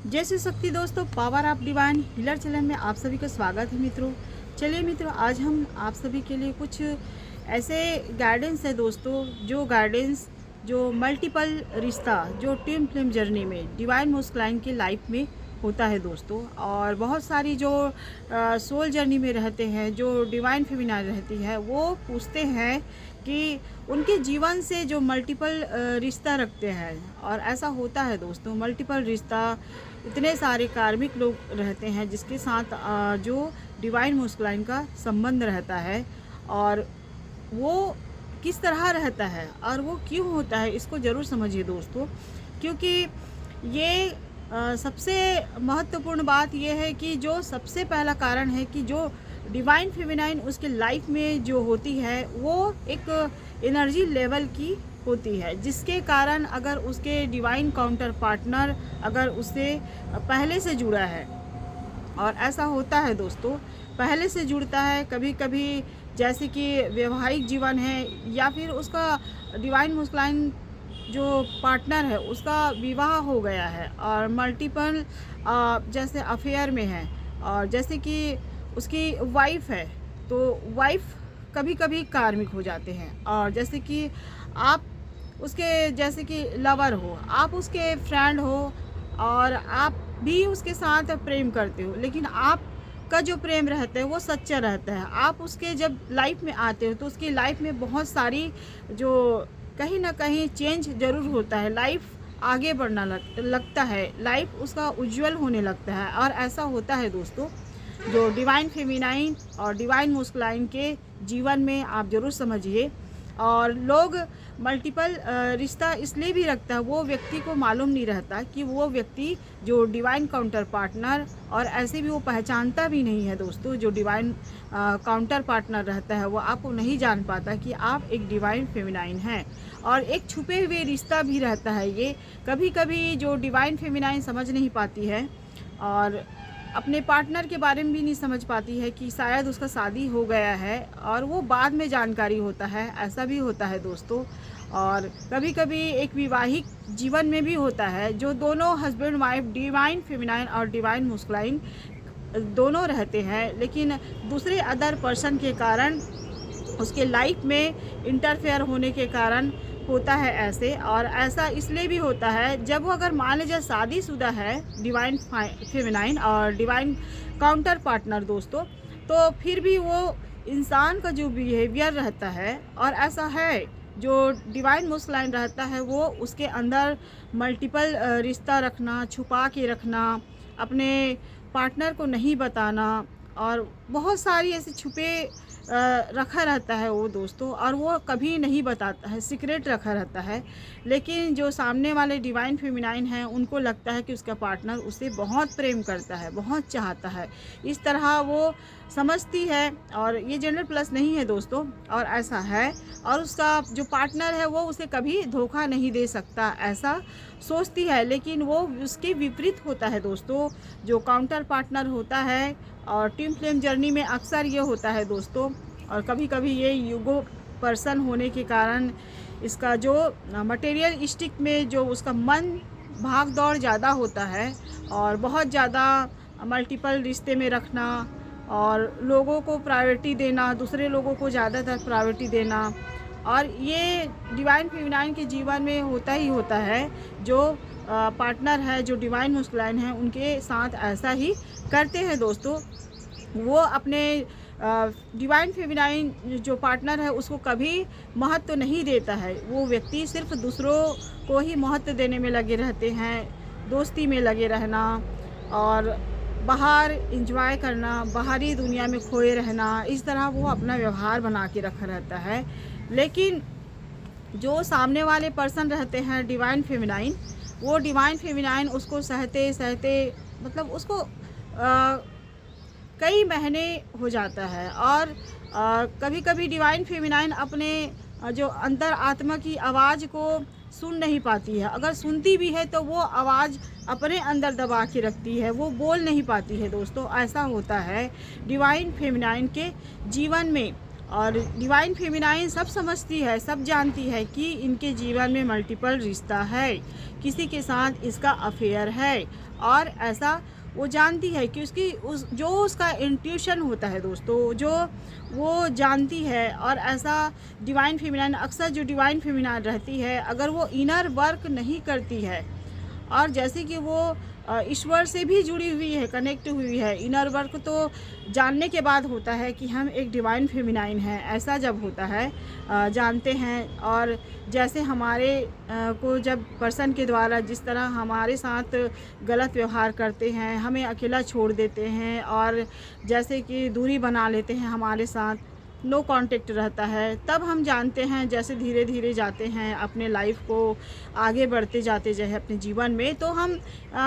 जैसे शक्ति दोस्तों, power of divine healer channel में आप सभी का स्वागत है मित्रों। चलिए मित्रों, आज हम आप सभी के लिए कुछ ऐसे गाइडेंस है दोस्तों, जो गाइडेंस जो मल्टीपल रिश्ता जो ट्विन फ्लेम जर्नी में डिवाइन मुस्कुराइन की लाइफ में होता है दोस्तों। और बहुत सारी जो सोल जर्नी में रहते हैं, जो डिवाइन फेमिनाइन रहती है, वो पूछते हैं कि उनके जीवन से जो मल्टीपल रिश्ता रखते हैं। और ऐसा होता है दोस्तों, मल्टीपल रिश्ता, इतने सारे कार्मिक लोग रहते हैं जिसके साथ जो डिवाइन मुस्कुराइन का संबंध रहता है। और वो किस तरह रहता है और वो क्यों होता है, इसको ज़रूर समझिए दोस्तों। क्योंकि ये सबसे महत्वपूर्ण बात यह है कि जो सबसे पहला कारण है कि जो डिवाइन फेमिनाइन उसके लाइफ में जो होती है, वो एक एनर्जी लेवल की होती है, जिसके कारण अगर उसके डिवाइन काउंटर पार्टनर अगर उससे पहले से जुड़ा है, और ऐसा होता है दोस्तों, पहले से जुड़ता है, कभी कभी जैसे कि वैवाहिक जीवन है या फिर उसका डिवाइन मुस्कुराइन जो पार्टनर है उसका विवाह हो गया है और मल्टीपल जैसे अफेयर में है, और जैसे कि उसकी वाइफ है, तो वाइफ कभी कभी कार्मिक हो जाते हैं। और जैसे कि आप उसके जैसे कि लवर हो, आप उसके फ्रेंड हो और आप भी उसके साथ प्रेम करते हो, लेकिन आप का जो प्रेम रहता है वो सच्चा रहता है। आप उसके जब लाइफ में आते हो तो उसकी लाइफ में बहुत सारी जो कहीं ना कहीं चेंज ज़रूर होता है, लाइफ आगे बढ़ना लगता है, लाइफ उसका उज्जवल होने लगता है। और ऐसा होता है दोस्तों, जो डिवाइन फेमिनाइन और डिवाइन मुस्कुराइन के जीवन में आप ज़रूर समझिए। और लोग मल्टीपल रिश्ता इसलिए भी रखता है, वो व्यक्ति को मालूम नहीं रहता कि वो व्यक्ति जो डिवाइन काउंटर पार्टनर, और ऐसे भी वो पहचानता भी नहीं है दोस्तों, जो डिवाइन काउंटर पार्टनर रहता है वो आपको नहीं जान पाता कि आप एक डिवाइन फेमिनाइन हैं। और एक छुपे हुए रिश्ता भी रहता है, ये कभी कभी जो डिवाइन फेमिनाइन समझ नहीं पाती है और अपने पार्टनर के बारे में भी नहीं समझ पाती है कि शायद उसका शादी हो गया है, और वो बाद में जानकारी होता है, ऐसा भी होता है दोस्तों। और कभी कभी एक विवाहिक जीवन में भी होता है, जो दोनों हस्बैंड वाइफ डिवाइन फेमिनाइन और डिवाइन मुस्कुराइन दोनों रहते हैं, लेकिन दूसरे अदर पर्सन के कारण उसके लाइफ में इंटरफेयर होने के कारण होता है ऐसे। और ऐसा इसलिए भी होता है, जब वो अगर मान लीजिए शादीशुदा है डिवाइन फेमिनाइन और डिवाइन काउंटर पार्टनर दोस्तों, तो फिर भी वो इंसान का जो बिहेवियर रहता है, और ऐसा है जो डिवाइन मुस्कुराइन रहता है, वो उसके अंदर मल्टीपल रिश्ता रखना, छुपा के रखना, अपने पार्टनर को नहीं बताना, और बहुत सारी ऐसे छुपे रखा रहता है वो दोस्तों, और वो कभी नहीं बताता है, सीक्रेट रखा रहता है। लेकिन जो सामने वाले डिवाइन फेमिनाइन हैं, उनको लगता है कि उसका पार्टनर उसे बहुत प्रेम करता है, बहुत चाहता है, इस तरह वो समझती है। और ये जेंडर प्लस नहीं है दोस्तों, और ऐसा है। और उसका जो पार्टनर है वो उसे कभी धोखा नहीं दे सकता, ऐसा सोचती है। लेकिन वो उसके विपरीत होता है दोस्तों, जो काउंटर पार्टनर होता है। और ट्विन फ्लेम जर्नी में अक्सर ये होता है दोस्तों, और कभी कभी ये यूगो पर्सन होने के कारण इसका जो मटेरियलिस्टिक में जो उसका मन भाग दौड़ ज़्यादा होता है, और बहुत ज़्यादा मल्टीपल रिश्ते में रखना, और लोगों को प्रायोरिटी देना, दूसरे लोगों को ज़्यादातर प्रायोरिटी देना। और ये डिवाइन फेमिनाइन के जीवन में होता ही होता है, जो पार्टनर है, जो डिवाइन मुस्कुराइन है, उनके साथ ऐसा ही करते हैं दोस्तों। वो अपने डिवाइन फेमिनाइन जो पार्टनर है उसको कभी महत्व नहीं देता है, वो व्यक्ति सिर्फ दूसरों को ही महत्व देने में लगे रहते हैं, दोस्ती में लगे रहना, और बाहर एंजॉय करना, बाहरी दुनिया में खोए रहना, इस तरह वो अपना व्यवहार बना के रखा रहता है। लेकिन जो सामने वाले पर्सन रहते हैं डिवाइन फेमिनाइन, वो डिवाइन फेमिनाइन उसको सहते सहते, मतलब उसको कई महीने हो जाता है। और कभी कभी डिवाइन फेमिनाइन अपने जो अंतर आत्मा की आवाज़ को सुन नहीं पाती है, अगर सुनती भी है तो वो आवाज़ अपने अंदर दबा के रखती है, वो बोल नहीं पाती है दोस्तों, ऐसा होता है डिवाइन फेमिनाइन के जीवन में। और डिवाइन फेमिनाइन सब समझती है, सब जानती है कि इनके जीवन में मल्टीपल रिश्ता है, किसी के साथ इसका अफेयर है। और ऐसा वो जानती है कि उसका इंट्यूशन होता है दोस्तों, जो वो जानती है। और ऐसा डिवाइन फेमिनाइन, अक्सर जो डिवाइन फेमिनाइन रहती है, अगर वो इनर वर्क नहीं करती है, और जैसे कि वो ईश्वर से भी जुड़ी हुई है, कनेक्ट हुई है। इनर वर्क तो जानने के बाद होता है कि हम एक डिवाइन फेमिनाइन हैं, ऐसा जब होता है जानते हैं। और जैसे हमारे को जब पर्सन के द्वारा जिस तरह हमारे साथ गलत व्यवहार करते हैं, हमें अकेला छोड़ देते हैं, और जैसे कि दूरी बना लेते हैं, हमारे साथ नो कांटेक्ट रहता है, तब हम जानते हैं, जैसे धीरे धीरे जाते हैं अपने लाइफ को आगे बढ़ते जाते जाए अपने जीवन में, तो हम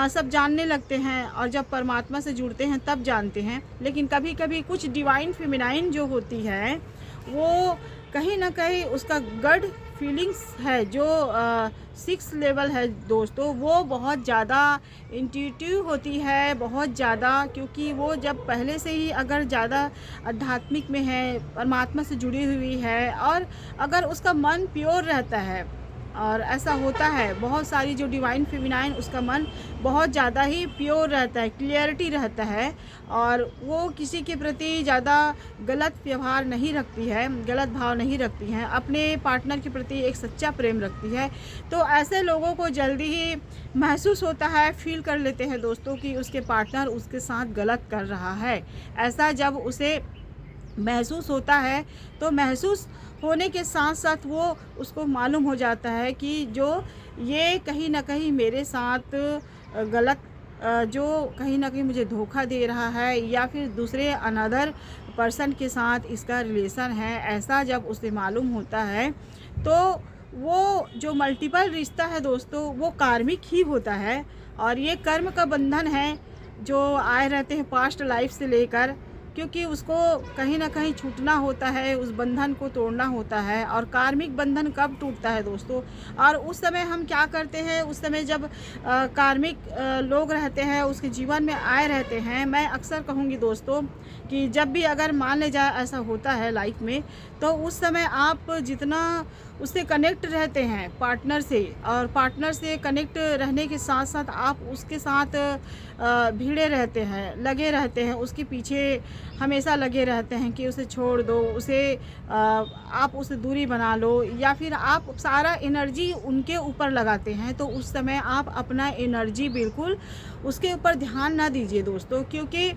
सब जानने लगते हैं। और जब परमात्मा से जुड़ते हैं तब जानते हैं। लेकिन कभी कभी कुछ डिवाइन फेमिनाइन जो होती है, वो कहीं ना कहीं उसका गड फीलिंग्स है, जो 6 लेवल है दोस्तों, वो बहुत ज़्यादा इंट्यूटिव होती है, बहुत ज़्यादा। क्योंकि वो जब पहले से ही अगर ज़्यादा आध्यात्मिक में है, परमात्मा से जुड़ी हुई है, और अगर उसका मन प्योर रहता है, और ऐसा होता है बहुत सारी जो डिवाइन फेमिनाइन, उसका मन बहुत ज़्यादा ही प्योर रहता है, क्लियरिटी रहता है, और वो किसी के प्रति ज़्यादा गलत व्यवहार नहीं रखती है, गलत भाव नहीं रखती हैं, अपने पार्टनर के प्रति एक सच्चा प्रेम रखती है। तो ऐसे लोगों को जल्दी ही महसूस होता है, फील कर लेते हैं दोस्तों कि उसके पार्टनर उसके साथ गलत कर रहा है। ऐसा जब उसे महसूस होता है, तो महसूस होने के साथ साथ वो उसको मालूम हो जाता है कि जो ये कहीं ना कहीं मेरे साथ गलत, जो कहीं ना कहीं मुझे धोखा दे रहा है, या फिर दूसरे अनदर पर्सन के साथ इसका रिलेशन है। ऐसा जब उसे मालूम होता है, तो वो जो मल्टीपल रिश्ता है दोस्तों, वो कार्मिक ही होता है। और ये कर्म का बंधन है जो आए रहते हैं पास्ट लाइफ से लेकर, क्योंकि उसको कहीं ना कहीं छूटना होता है, उस बंधन को तोड़ना होता है। और कार्मिक बंधन कब टूटता है दोस्तों? और उस समय हम क्या करते हैं, उस समय जब कार्मिक लोग रहते हैं, उसके जीवन में आए रहते हैं। मैं अक्सर कहूँगी दोस्तों कि जब भी अगर मान ले जाए ऐसा होता है लाइफ में, तो उस समय आप जितना उससे कनेक्ट रहते हैं पार्टनर से, और पार्टनर से कनेक्ट रहने के साथ साथ आप उसके साथ भिड़े रहते हैं, लगे रहते हैं, उसके पीछे हमेशा लगे रहते हैं कि उसे छोड़ दो, आप उससे दूरी बना लो, या फिर आप सारा एनर्जी उनके ऊपर लगाते हैं। तो उस समय आप अपना एनर्जी बिल्कुल उसके ऊपर ध्यान ना दीजिए दोस्तों, क्योंकि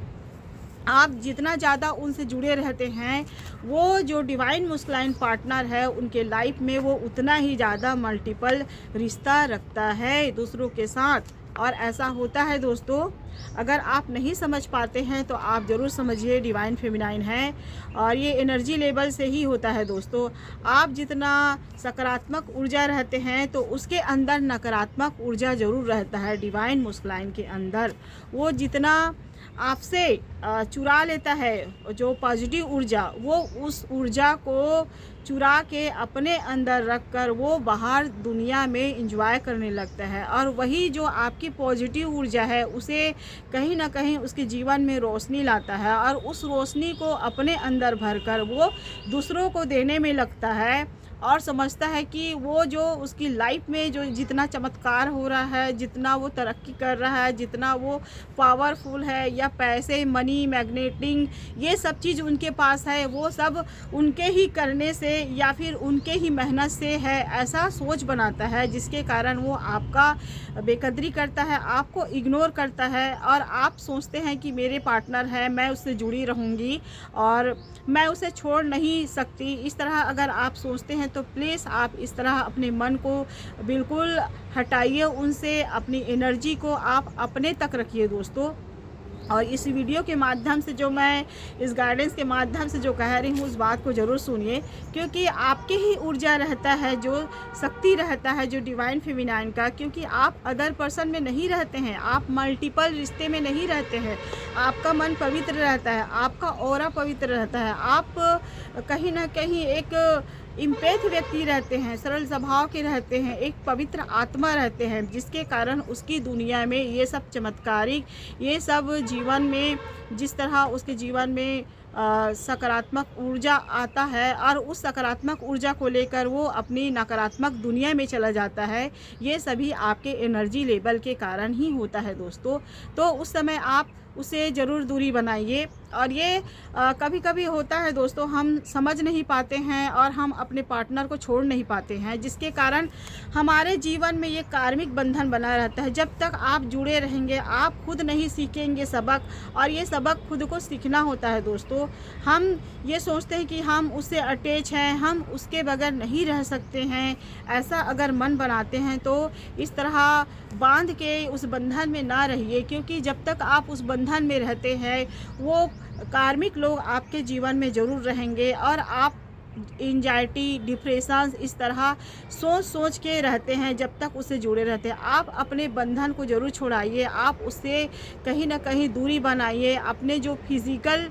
आप जितना ज़्यादा उनसे जुड़े रहते हैं, वो जो डिवाइन मस्कुलाइन पार्टनर है उनके लाइफ में, वो उतना ही ज़्यादा मल्टीपल रिश्ता रखता है दूसरों के साथ। और ऐसा होता है दोस्तों, अगर आप नहीं समझ पाते हैं तो आप ज़रूर समझिए, डिवाइन फेमिनाइन है, और ये एनर्जी लेवल से ही होता है दोस्तों। आप जितना सकारात्मक ऊर्जा रहते हैं, तो उसके अंदर नकारात्मक ऊर्जा ज़रूर रहता है डिवाइन मस्कुलाइन के अंदर। वो जितना आपसे चुरा लेता है जो पॉजिटिव ऊर्जा, वो उस ऊर्जा को चुरा के अपने अंदर रख कर वो बाहर दुनिया में एंजॉय करने लगता है। और वही जो आपकी पॉजिटिव ऊर्जा है, उसे कहीं ना कहीं उसके जीवन में रोशनी लाता है, और उस रोशनी को अपने अंदर भरकर वो दूसरों को देने में लगता है, और समझता है कि वो जो उसकी लाइफ में जो जितना चमत्कार हो रहा है, जितना वो तरक्की कर रहा है, जितना वो पावरफुल है, या पैसे, मनी, मैग्नेटिंग, ये सब चीज़ उनके पास है, वो सब उनके ही करने से या फिर उनके ही मेहनत से है, ऐसा सोच बनाता है, जिसके कारण वो आपका बेकदरी करता है, आपको इग्नोर करता है। और आप सोचते हैं कि मेरे पार्टनर है, मैं उससे जुड़ी रहूँगी और मैं उसे छोड़ नहीं सकती। इस तरह अगर आप सोचते हैं तो प्लीज़ आप इस तरह अपने मन को बिल्कुल हटाइए उनसे, अपनी एनर्जी को आप अपने तक रखिए दोस्तों। और इस वीडियो के माध्यम से जो मैं इस गाइडेंस के माध्यम से जो कह रही हूँ, उस बात को ज़रूर सुनिए, क्योंकि आपके ही ऊर्जा रहता है, जो शक्ति रहता है जो डिवाइन फेमिनाइन का। क्योंकि आप अदर पर्सन में नहीं रहते हैं, आप मल्टीपल रिश्ते में नहीं रहते हैं, आपका मन पवित्र रहता है, आपका ऑरा पवित्र रहता है, आप कहीं ना कहीं एक इम्पैथ व्यक्ति रहते हैं, सरल स्वभाव के रहते हैं, एक पवित्र आत्मा रहते हैं, जिसके कारण उसकी दुनिया में ये सब चमत्कारिक, ये सब जीवन में जिस तरह उसके जीवन में सकारात्मक ऊर्जा आता है और उस सकारात्मक ऊर्जा को लेकर वो अपनी नकारात्मक दुनिया में चला जाता है। ये सभी आपके एनर्जी लेवल के कारण ही होता है दोस्तों। तो उस समय आप उससे ज़रूर दूरी बनाइए। और ये कभी कभी होता है दोस्तों, हम समझ नहीं पाते हैं और हम अपने पार्टनर को छोड़ नहीं पाते हैं, जिसके कारण हमारे जीवन में ये कार्मिक बंधन बना रहता है। जब तक आप जुड़े रहेंगे, आप खुद नहीं सीखेंगे सबक, और ये सबक खुद को सीखना होता है दोस्तों। हम ये सोचते हैं कि हम उससे अटैच हैं, हम उसके बगैर नहीं रह सकते हैं। ऐसा अगर मन बनाते हैं तो इस तरह बांध के उस बंधन में ना रहिए, क्योंकि जब तक आप उस बंधन में रहते हैं वो कार्मिक लोग आपके जीवन में ज़रूर रहेंगे और आप एंजाइटी, डिप्रेशन इस तरह सोच सोच के रहते हैं जब तक उससे जुड़े रहते हैं। आप अपने बंधन को ज़रूर छोड़ाइए, आप उससे कहीं ना कहीं दूरी बनाइए। अपने जो फिज़िकल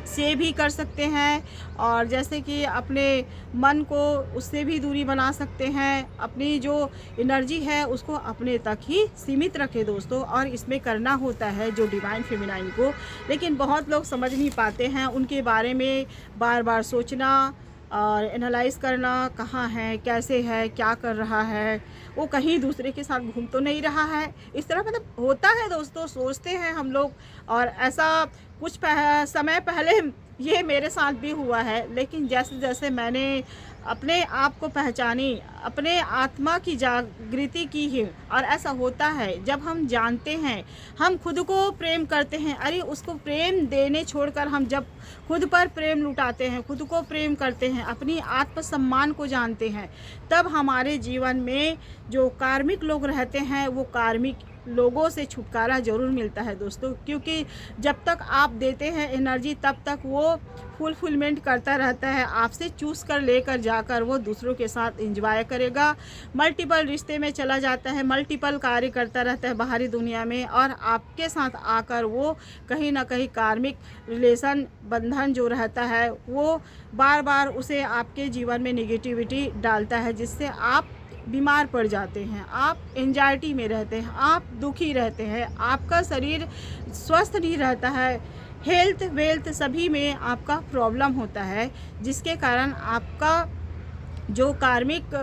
से भी कर सकते हैं, और जैसे कि अपने मन को उससे भी दूरी बना सकते हैं। अपनी जो एनर्जी है उसको अपने तक ही सीमित रखें दोस्तों, और इसमें करना होता है जो डिवाइन फेमिनाइन को। लेकिन बहुत लोग समझ नहीं पाते हैं, उनके बारे में बार बार सोचना और एनालाइज़ करना, कहाँ है, कैसे है, क्या कर रहा है, वो कहीं दूसरे के साथ घूम तो नहीं रहा है। इस तरह मतलब होता है दोस्तों, सोचते हैं हम लोग। और ऐसा कुछ समय पहले ये मेरे साथ भी हुआ है, लेकिन जैसे जैसे मैंने अपने आप को पहचानी, अपने आत्मा की जागृति की है। और ऐसा होता है जब हम जानते हैं, हम खुद को प्रेम करते हैं, अरे उसको प्रेम देने छोड़कर हम जब खुद पर प्रेम लुटाते हैं, खुद को प्रेम करते हैं, अपनी आत्मसम्मान को जानते हैं, तब हमारे जीवन में जो कार्मिक लोग रहते हैं वो कार्मिक लोगों से छुटकारा ज़रूर मिलता है दोस्तों। क्योंकि जब तक आप देते हैं एनर्जी, तब तक वो फुलफिलमेंट करता रहता है, आपसे चूस कर लेकर जाकर वो दूसरों के साथ एंजॉय करेगा, मल्टीपल रिश्ते में चला जाता है, मल्टीपल कार्य करता रहता है बाहरी दुनिया में, और आपके साथ आकर वो कहीं ना कहीं कार्मिक रिलेशन बंधन जो रहता है वो बार बार उसे आपके जीवन में नेगेटिविटी डालता है, जिससे आप बीमार पड़ जाते हैं, आप एंजाइटी में रहते हैं, आप दुखी रहते हैं, आपका शरीर स्वस्थ नहीं रहता है, हेल्थ वेल्थ सभी में आपका प्रॉब्लम होता है, जिसके कारण आपका जो कार्मिक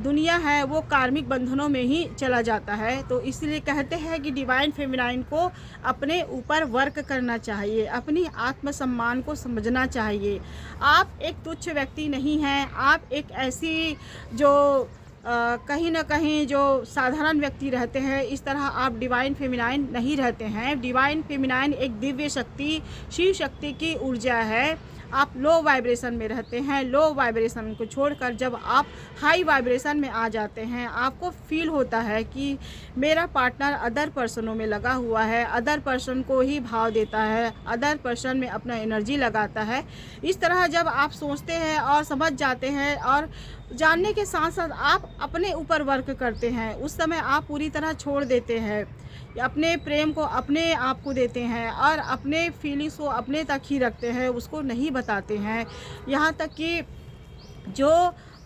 दुनिया है वो कार्मिक बंधनों में ही चला जाता है। तो इसलिए कहते हैं कि डिवाइन फेमिनाइन को अपने ऊपर वर्क करना चाहिए, अपनी आत्मसम्मान को समझना चाहिए। आप एक तुच्छ व्यक्ति नहीं हैं, आप एक ऐसी जो कहीं ना कहीं जो साधारण व्यक्ति रहते हैं, इस तरह आप डिवाइन फेमिनाइन नहीं रहते हैं। डिवाइन फेमिनाइन एक दिव्य शक्ति, शिव शक्ति की ऊर्जा है। आप लो वाइब्रेशन में रहते हैं, लो वाइब्रेशन को छोड़कर जब आप हाई वाइब्रेशन में आ जाते हैं, आपको फील होता है कि मेरा पार्टनर अदर पर्सनों में लगा हुआ है, अदर पर्सन को ही भाव देता है, अदर पर्सन में अपना एनर्जी लगाता है। इस तरह जब आप सोचते हैं और समझ जाते हैं और जानने के साथ साथ आप अपने ऊपर वर्क करते हैं, उस समय आप पूरी तरह छोड़ देते हैं, अपने प्रेम को अपने आप को देते हैं और अपने फीलिंग्स को अपने तक ही रखते हैं, उसको नहीं बताते हैं। यहाँ तक कि जो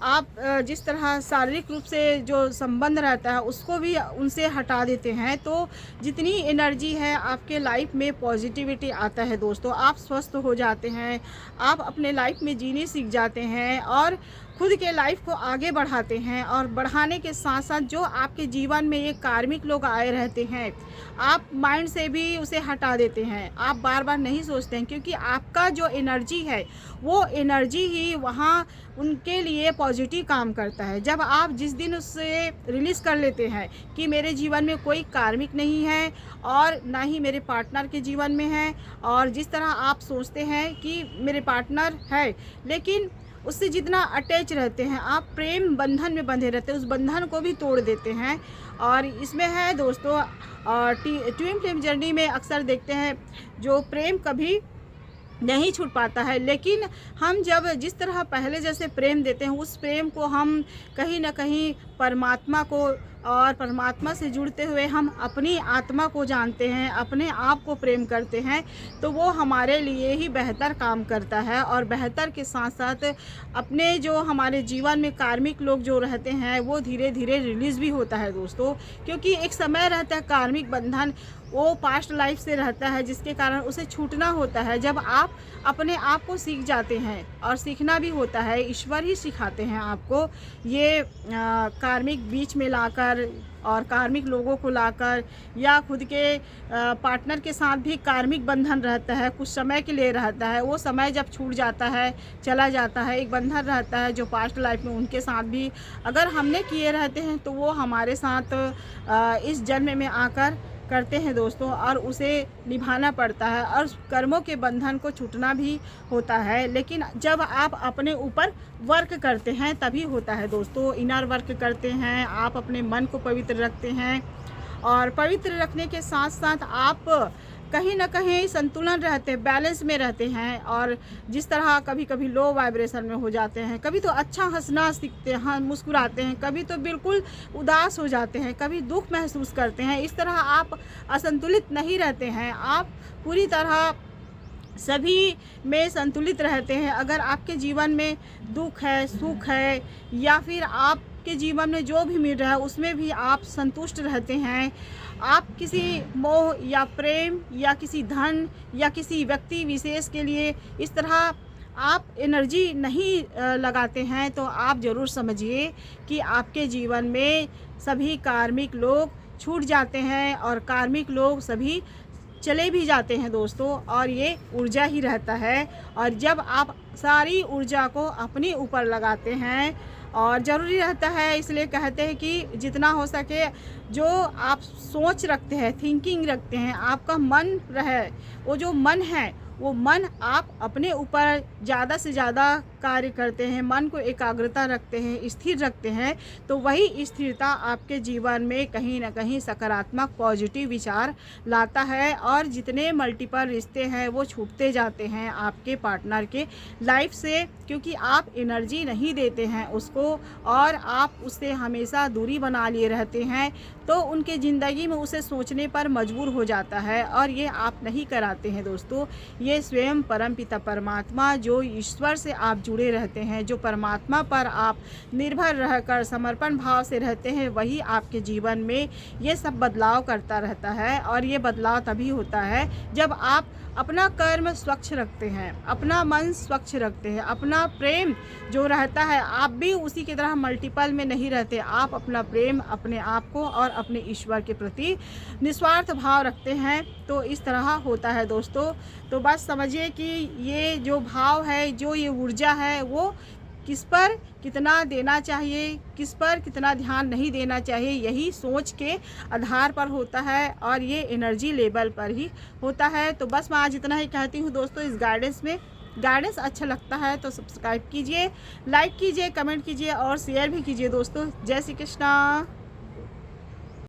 आप जिस तरह शारीरिक रूप से जो संबंध रहता है उसको भी उनसे हटा देते हैं, तो जितनी एनर्जी है आपके लाइफ में पॉजिटिविटी आता है दोस्तों, आप स्वस्थ हो जाते हैं, आप अपने लाइफ में जीने सीख जाते हैं और खुद के लाइफ को आगे बढ़ाते हैं। और बढ़ाने के साथ साथ जो आपके जीवन में ये कार्मिक लोग आए रहते हैं, आप माइंड से भी उसे हटा देते हैं, आप बार बार नहीं सोचते हैं, क्योंकि आपका जो एनर्जी है वो एनर्जी ही वहाँ उनके लिए पॉजिटिव काम करता है। जब आप जिस दिन उससे रिलीज़ कर लेते हैं कि मेरे जीवन में कोई कार्मिक नहीं है और ना ही मेरे पार्टनर के जीवन में है, और जिस तरह आप सोचते हैं कि मेरे पार्टनर है, लेकिन उससे जितना अटैच रहते हैं, आप प्रेम बंधन में बंधे रहते हैं, उस बंधन को भी तोड़ देते हैं। और इसमें है दोस्तों, ट्विन फ्लेम जर्नी में अक्सर देखते हैं जो प्रेम कभी नहीं छूट पाता है, लेकिन हम जब जिस तरह पहले जैसे प्रेम देते हैं, उस प्रेम को हम कहीं ना कहीं परमात्मा को और परमात्मा से जुड़ते हुए हम अपनी आत्मा को जानते हैं, अपने आप को प्रेम करते हैं, तो वो हमारे लिए ही बेहतर काम करता है। और बेहतर के साथ साथ अपने जो हमारे जीवन में कार्मिक लोग जो रहते हैं वो धीरे धीरे रिलीज़ भी होता है दोस्तों, क्योंकि एक समय रहता है कार्मिक बंधन वो पास्ट लाइफ से रहता है, जिसके कारण उसे छूटना होता है। जब आप अपने आप को सीख जाते हैं, और सीखना भी होता है, ईश्वर ही सिखाते हैं आपको ये कार्मिक बीच में लाकर और कार्मिक लोगों को लाकर, या खुद के पार्टनर के साथ भी कार्मिक बंधन रहता है, कुछ समय के लिए रहता है। वो समय जब छूट जाता है, चला जाता है, एक बंधन रहता है जो पास्ट लाइफ में उनके साथ भी अगर हमने किए रहते हैं तो वो हमारे साथ इस जन्म में आकर करते हैं दोस्तों, और उसे निभाना पड़ता है, और कर्मों के बंधन को छूटना भी होता है। लेकिन जब आप अपने ऊपर वर्क करते हैं तभी होता है दोस्तों। इनर वर्क करते हैं, आप अपने मन को पवित्र रखते हैं, और पवित्र रखने के साथ साथ आप कहीं ना कहीं संतुलन रहते हैं, बैलेंस में रहते हैं। और जिस तरह कभी कभी लो वाइब्रेशन में हो जाते हैं, कभी तो अच्छा हंसना सीखते हैं, मुस्कुराते हैं, कभी तो बिल्कुल उदास हो जाते हैं, कभी दुख महसूस करते हैं। इस तरह आप असंतुलित नहीं रहते हैं, आप पूरी तरह सभी में संतुलित रहते हैं। अगर आपके जीवन में दुख है, सुख है, या फिर आपके जीवन में जो भी मिल रहा है उसमें भी आप संतुष्ट रहते हैं, आप किसी मोह या प्रेम या किसी धन या किसी व्यक्ति विशेष के लिए इस तरह आप एनर्जी नहीं लगाते हैं, तो आप ज़रूर समझिए कि आपके जीवन में सभी कार्मिक लोग छूट जाते हैं, और कार्मिक लोग सभी चले भी जाते हैं दोस्तों, और ये ऊर्जा ही रहता है। और जब आप सारी ऊर्जा को अपने ऊपर लगाते हैं, और ज़रूरी रहता है, इसलिए कहते हैं कि जितना हो सके जो आप सोच रखते हैं, थिंकिंग रखते हैं, आपका मन रहे, वो जो मन है वो मन आप अपने ऊपर ज़्यादा से ज़्यादा कार्य करते हैं, मन को एकाग्रता रखते हैं, स्थिर रखते हैं, तो वही स्थिरता आपके जीवन में कहीं ना कहीं सकारात्मक पॉजिटिव विचार लाता है। और जितने मल्टीपल रिश्ते हैं वो छूटते जाते हैं आपके पार्टनर के लाइफ से, क्योंकि आप एनर्जी नहीं देते हैं उसको, और आप उससे हमेशा दूरी बना लिए रहते हैं, तो उनके ज़िंदगी में उसे सोचने पर मजबूर हो जाता है। और ये आप नहीं कराते हैं दोस्तों, ये स्वयं परमपिता परमात्मा जो ईश्वर से आप जुड़े रहते हैं, जो परमात्मा पर आप निर्भर रहकर समर्पण भाव से रहते हैं, वही आपके जीवन में ये सब बदलाव करता रहता है। और ये बदलाव तभी होता है जब आप अपना कर्म स्वच्छ रखते हैं, अपना मन स्वच्छ रखते हैं, अपना प्रेम जो रहता है आप भी उसी की तरह मल्टीपल में नहीं रहते, आप अपना प्रेम अपने आप को और अपने ईश्वर के प्रति निस्वार्थ भाव रखते हैं, तो इस तरह होता है दोस्तों। तो बस समझिए कि ये जो भाव है, जो ये ऊर्जा है, वो किस पर कितना देना चाहिए, किस पर कितना ध्यान नहीं देना चाहिए, यही सोच के आधार पर होता है, और ये एनर्जी लेवल पर ही होता है। तो बस मैं आज इतना ही कहती हूँ दोस्तों। इस गाइडेंस अच्छा लगता है तो सब्सक्राइब कीजिए, लाइक कीजिए, कमेंट कीजिए और शेयर भी कीजिए दोस्तों। जय श्री कृष्णा।